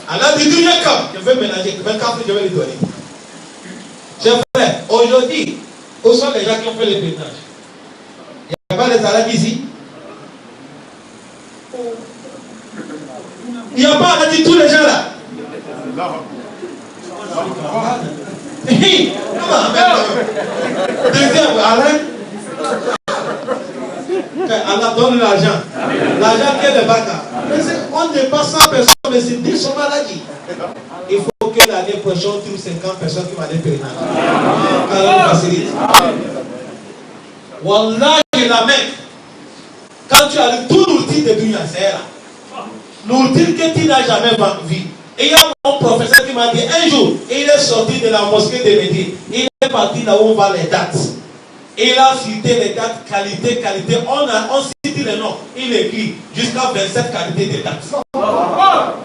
S1: Allah dit tout comme je vais ménager, je vais lui donner. Chers frères, aujourd'hui, où sont les gens qui ont fait le ménage? Il n'y a pas les Arabes ici. Il n'y a pas, on a dit tous les gens là. Deuxième, Alain. Allah donne l'argent. L'argent qui est de Baka. On n'est pas 100 personnes, mais c'est 10 sont maladies. Il faut que l'année prochaine, on trouve 50 personnes qui vont aller pèlerinage. Allah nous facilite. Wallahi, la Mecque, quand tu as tout l'outil de Dunya, c'est là. L'outil que tu n'as jamais vu. Et il y a mon professeur qui m'a dit un jour, il est sorti de la mosquée de Médine. Il est parti là où on va les dates. Il a cité les dates, qualité. On cite les noms. Il écrit jusqu'à 27 qualités de dates.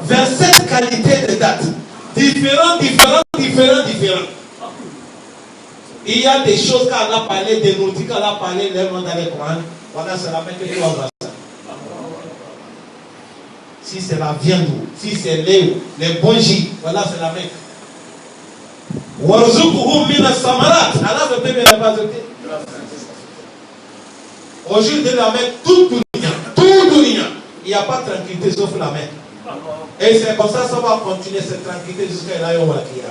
S1: 27 qualités de dates. Différents. Il y a des choses qu'Allah a parlé, des nourritures qu'Allah a parlé, les noms dans les Coran. Voilà, c'est la Mecque qui doit voir ça. Si c'est la viande, si c'est les bons jus, voilà, c'est la Mecque. Warzuquhum min as-samarat. Allah ne peut bien pas ajouter. Au jour de la Mecque, tout dunya, il n'y a pas de tranquillité sauf la Mecque. Et c'est comme ça va continuer cette tranquillité jusqu'à là où on va crier.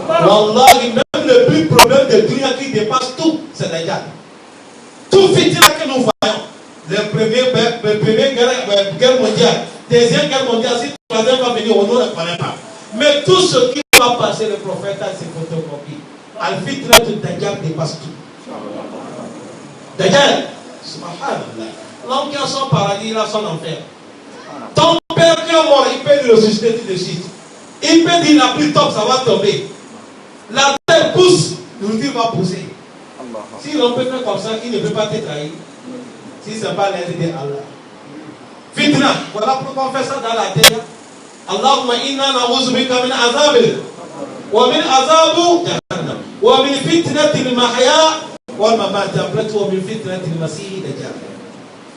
S1: Wallah, même le plus problème de dunya qui dépasse tout, c'est déjà. Tout fitina que nous voyons, la première guerre mondiale, deuxième guerre mondiale, si troisième va venir, on ne le connaît pas. Mais tout ce qui va passer, le prophète a ses photocopies. Al-Fitna de Dajjal dépasse tout. Dajjal, subhanallah. L'homme qui a son paradis, il a son enfer. Ton père qui est mort, il peut lui ressusciter tout de suite. Il peut dire la pluie tombe, ça va tomber. La terre pousse, le nourriture va pousser. Si l'on peut faire comme ça, il ne peut pas te trahir. Si ce n'est pas l'aide d'Allah. Fitna, voilà pourquoi on fait ça dans la terre. Allahumma inna na'udhu bika min azabil wa min azabu jahannam wa min fitnatil mahya wal mamat, après tout wa min fitnatil masih dajjal.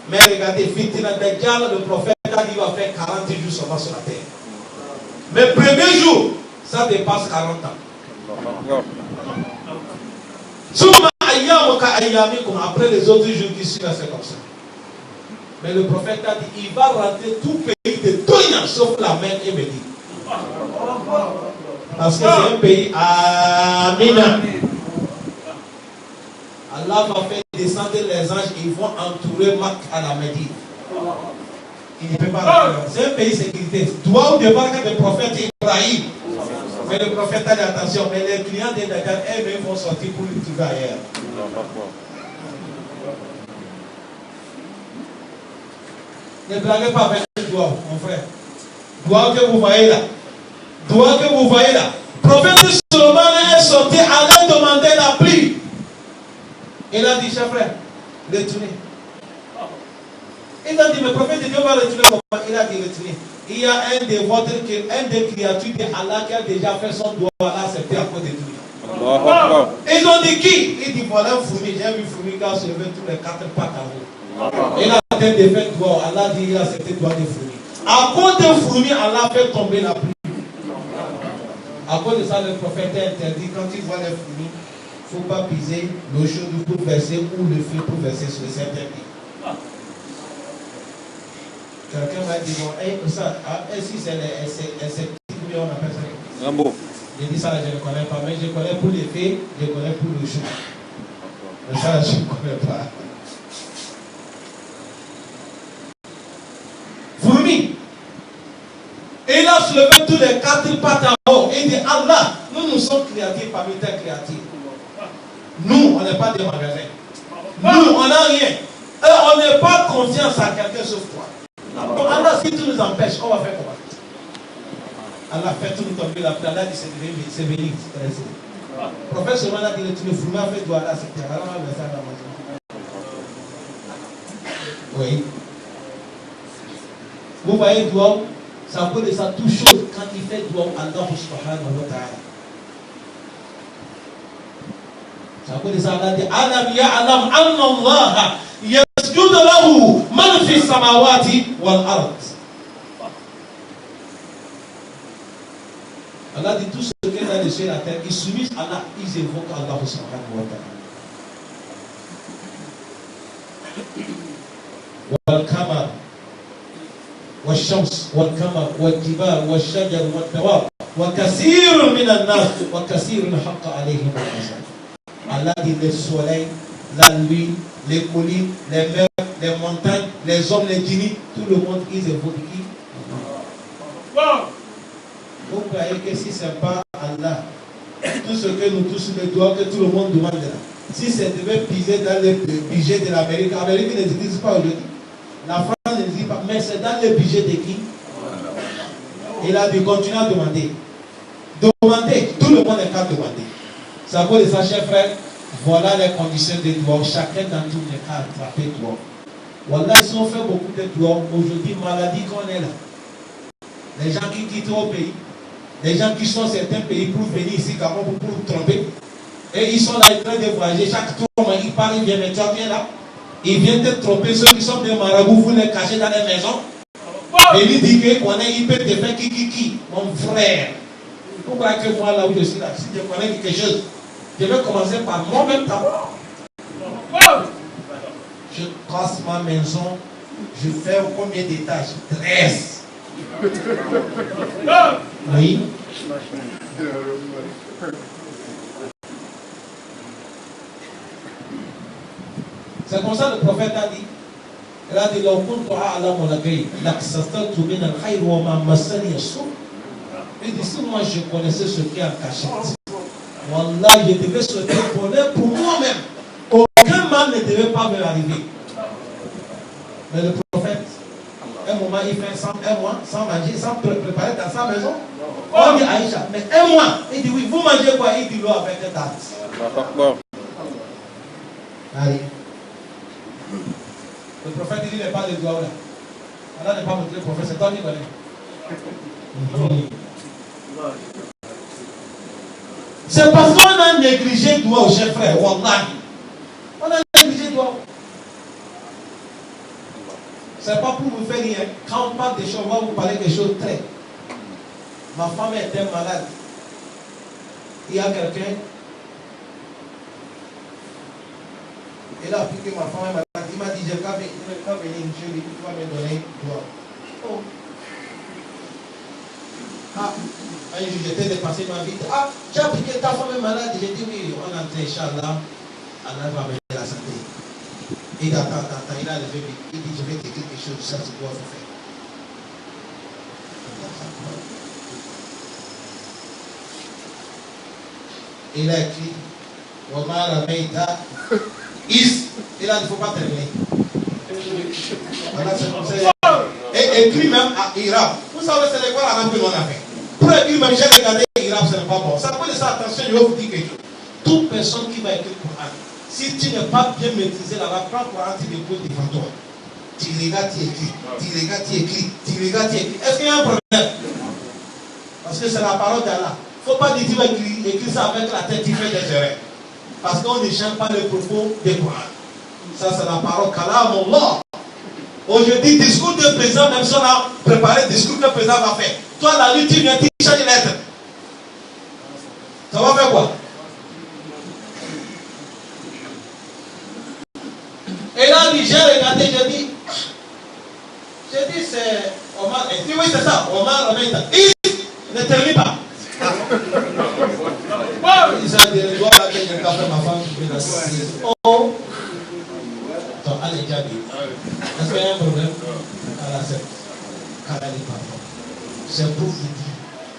S1: Mais regardez, fitna dajjal, le prophète a dit qu'il va faire 40 jours seulement sur la terre. Mais le premier jour, ça dépasse 40 ans. Après les autres jours qui suivent, c'est comme ça. Mais le prophète a dit, il va rentrer tout pays de Toya, sauf la mer et Médine. Parce que c'est un pays Amina. Allah va faire descendre les anges et ils vont entourer Makka à la Médine. Il ne peut pas rentrer. C'est un pays sécurité. Doit au départ que le prophète Ibrahim. Mais le prophète a dit attention, mais les clients des Dajjal, eux-mêmes vont sortir pour le trouver ailleurs. Ne blaguez pas avec le doigt, mon frère. Doigt que vous voyez là. Doigt que vous voyez là. Le prophète Solomon est sorti, allait demander la pluie. Il a dit, cher frère, retournez. Il a dit, mais le prophète de Dieu va retourner comment? Il a dit, retournez. Il y a un des créatures d'Allah qui a déjà fait son doigt à accepter à cause de tout. Ils ont dit qui? Il dit, voilà un fourmi. J'ai vu un fourmi qui a soulevé tous les 4 pattes en haut. Il a tête de faire doigt. Allah dit, il a accepté doigt de fourmi. À cause de fourmi, Allah fait tomber la pluie. À cause de ça, le prophète a interdit, quand il voit les fourmis, il ne faut pas piser l'eau chaude pour verser ou le feu pour verser sur certains pays. Quelqu'un m'a dit, bon, si c'est on appelle ça. Rambo. J'ai dit ça, je ne connais pas, mais je connais pour les fées, je connais pour le chou. Mais ça, je ne connais pas. Fourmi. Et il a soulevé tous les 4 pattes en haut. Et il dit, Allah, nous sommes créatifs parmi tes créatifs. Nous, on n'est pas des magasins. Nous, on n'a rien. Et on n'est pas confiance à quelqu'un sauf toi. Donc Allah, si tout nous empêche, on va faire comment? Allah fait tout nous tomber la pluie. Allah dit c'est béni. Le prophète Solomon a dit le fourmi a fait doigt là, c'était Allah va verser à la maison. Oui. Vous voyez doigt, ça peut de ça tout chose quand il fait doigt Allah subhanahu wa ta'ala. Ça peut de ça Allah dit Alam ya'lam anna Allah yasjudu lahu man fi samawati wal ard. Allah dit tout ce qui est dans les cieux et la terre, ils soumettent à Allah, ils évoquent Allah subhanahu wa ta'ala. Wal kamar والشمس والقمر والجبال والشجر والدواب وكثير من الناس وكثير حق عليهم العذاب. Allah dit le soleil, la lune, les collines, les mers, les montagnes, les hommes, les djinnis, tout le monde, ils évoquent qui? Vous croyez que si ce n'est pas Allah, tout ce que nous tous les doigts, que tout le monde demande là, si ça devait piser dans le budget de l'Amérique, l'Amérique n'existe pas aujourd'hui. La France n'existe pas, mais c'est dans le budget de qui? Il a dit continuer à demander. Demander, tout le monde est qu'à demander. Ça vaut de ça, chers frères, voilà les conditions des doigts. Chacun dans tout n'est qu'à attraper doigts. Voilà, ils ont fait beaucoup de doigts. Aujourd'hui, maladie qu'on est là. Les gens qui quittent au pays, les gens qui sont dans certains pays pour venir ici, pour tromper. Et ils sont là en train de voyager. Chaque tour, ils parlent, ils viennent, mais tu viens là. Ils viennent te tromper. Ceux qui sont des marabouts, vous les cachez dans les maisons. Et ils disent qu'il peut te faire qui, mon frère. Pourquoi que moi, là où je suis là, si je connais quelque chose, je vais commencer par moi-même d'abord. Je casse ma maison, je fais combien d'étages, 13. Oui. C'est comme ça le prophète a dit. Il a dit il dit si moi je connaissais ce qui est en cachette, wallah, je devais souhaiter le bonheur pour moi-même. Aucun mal ne devait pas me arriver. Mais le prophète, un moment, il fait un mois sans manger, sans préparer dans sa maison. On dit Aïcha, mais un mois. Il dit oui, vous mangez quoi? Il dit l'eau avec un tasse. Allez. Le prophète dit, il n'est pas de doigt là. Allah n'est pas montré le prophète, c'est toi qui connais. C'est parce qu'on a négligé le doigt au chef frère, wallah. On a négligé le doigt. C'est pas pour vous faire rien. Quand on parle des choses, on va vous parler des choses très. Ma femme était malade. Il y a quelqu'un. Et là, puis que ma femme est malade, il m'a dit, je vais venir, monsieur, tu vas me donner doigt. Oh. Ah, un jour j'étais dépassé ma vie. Ah, j'ai appris que ta femme est malade. J'ai dit oui, on a entré, Inch'Allah, Allah va venir la santé. Il dit attends, il a levé, il dit je vais t'écrire quelque chose, ça tu dois faire. Il a écrit, Omar Ameida, il a dit il ne faut pas terminer. Voilà, c'est comme ça. Et écrit même à Irab. Vous savez, c'est l'école arabe que l'on a fait. Pour écrire même, j'ai regardé Irab, ce n'est pas bon. Ça peut laisser attention, je vais vous dire quelque chose. Toute personne qui va écrire le Coran, si tu n'es pas bien maîtrisé l'arabe, prends le Coran, tu déposes devant toi. Tu regardes, tu écris. Tu regardes, tu écris. Tu regardes, tu écris. Est-ce qu'il y a un problème? Parce que c'est la parole d'Allah. Il ne faut pas dire que tu vas écrire ça avec la tête, tu fais des erreurs. Parce qu'on ne change pas les propos des Coran. Ça, c'est la parole qu'Allah, mon Lord. Aujourd'hui, discours de président, même si on a préparé le discours que le président va faire. Toi, la nuit, tu viens, tu changes les lettres. Ça va faire quoi? Et là, j'ai regardé, j'ai dit, c'est Omar. Et puis oui, c'est ça, Omar Ameida. Il ne termine pas. Il s'est dit, je dois la faire quelqu'un fait ma femme qui fait la cité. Oh! Attends, allez, Gabi. Est-ce qu'il y a un problème? Allah accepte. Allah les pardonne. C'est pour vous dire.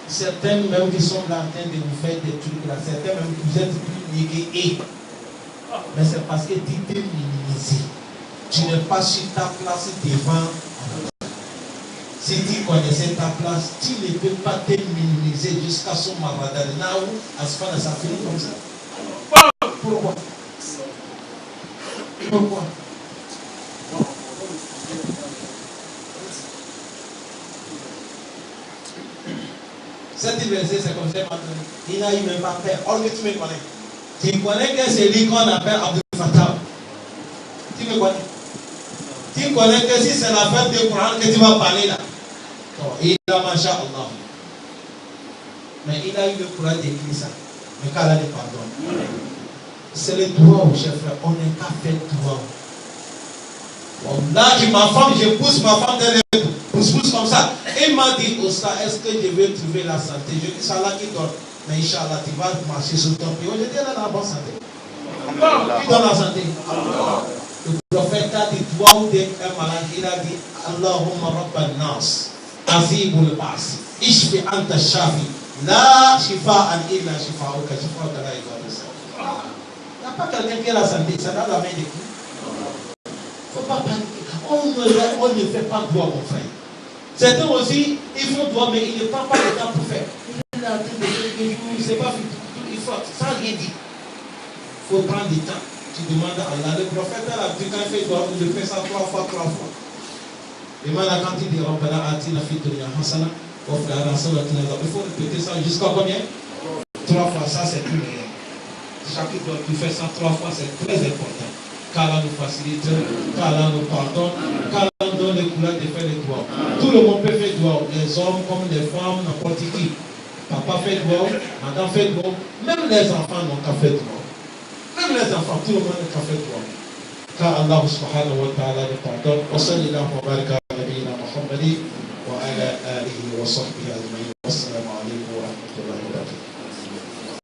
S1: Certains même qui sont là en train de vous faire des trucs là, certains même vous êtes plus négés. Mais c'est parce que tu t'es minimisé. Tu n'es pas sur ta place devant. Si tu connaissais ta place, tu ne peux pas te minimiser jusqu'à son maradal. Là où, à ce moment-là, ça finit comme ça. Pourquoi? Pourquoi? Cette verset, c'est comme ça maintenant. Il n'a eu même pas peur. Or que tu me connais. Tu connais que c'est lui qu'on appelle Abdul Fattah. Tu me connais. Tu connais que si c'est la fête du Coran que tu vas parler là. Il a Masha'Allah. Mais il a eu le courage d'écrire ça. Mais qu'Allah les pardonne. C'est le droit au chef frère. On n'est qu'à faire droit. Là, ma femme, je pousse ma femme dans les pousse comme ça. Il m'a dit, Osta, est-ce que je vais trouver la santé? Je dis, c'est Allah qui donne. Mais Inch'Allah, tu vas marcher sur ton pied. Je dis, elle a la bonne santé. Qui donne la santé? Le prophète a dit, toi ou des malades, il a dit, Allahumma rabban nas, azibul bas, ishfi anta shafi, la shifa'an illa shifa'uka, shifa'uka la ibadah. Il n'y a pas quelqu'un qui a la santé, ça dans la main de qui? Il ne faut pas paniquer. On ne fait pas droit, mon frère. Certains aussi, ils font droit, mais ils ne prennent pas le temps pour faire. Il est en train de faire quelque chose, c'est pas fini. Il faut, sans rien dire. Il faut prendre du temps. Tu demandes à Allah. Le prophète, quand il fait droit, il le fait ça 3 fois. Et maintenant, quand il dit Rabbana atina fid dunya hasana wa fil akhirati hasana, il faut répéter ça jusqu'à combien? 3 fois. Ça, c'est plus rien. Chaque fois que tu fais ça 3 fois, c'est très important. Qu'Allah nous facilite, qu'Allah nous pardonne, qu'Allah nous donne les couleurs de faire les doigts. Tout le monde peut faire doigts, les hommes comme les femmes, n'importe qui. Papa fait doigts, madame fait doigts, même les enfants n'ont qu'à faire doigts. Même les enfants, tout le monde n'a qu'à faire doigts. Qu'Allah subhanahu wa ta'ala nous pardonne. Wa sallallahu wa baraka ala nabiyyina Muhammadin wa ala
S2: وصحبه أجمعين.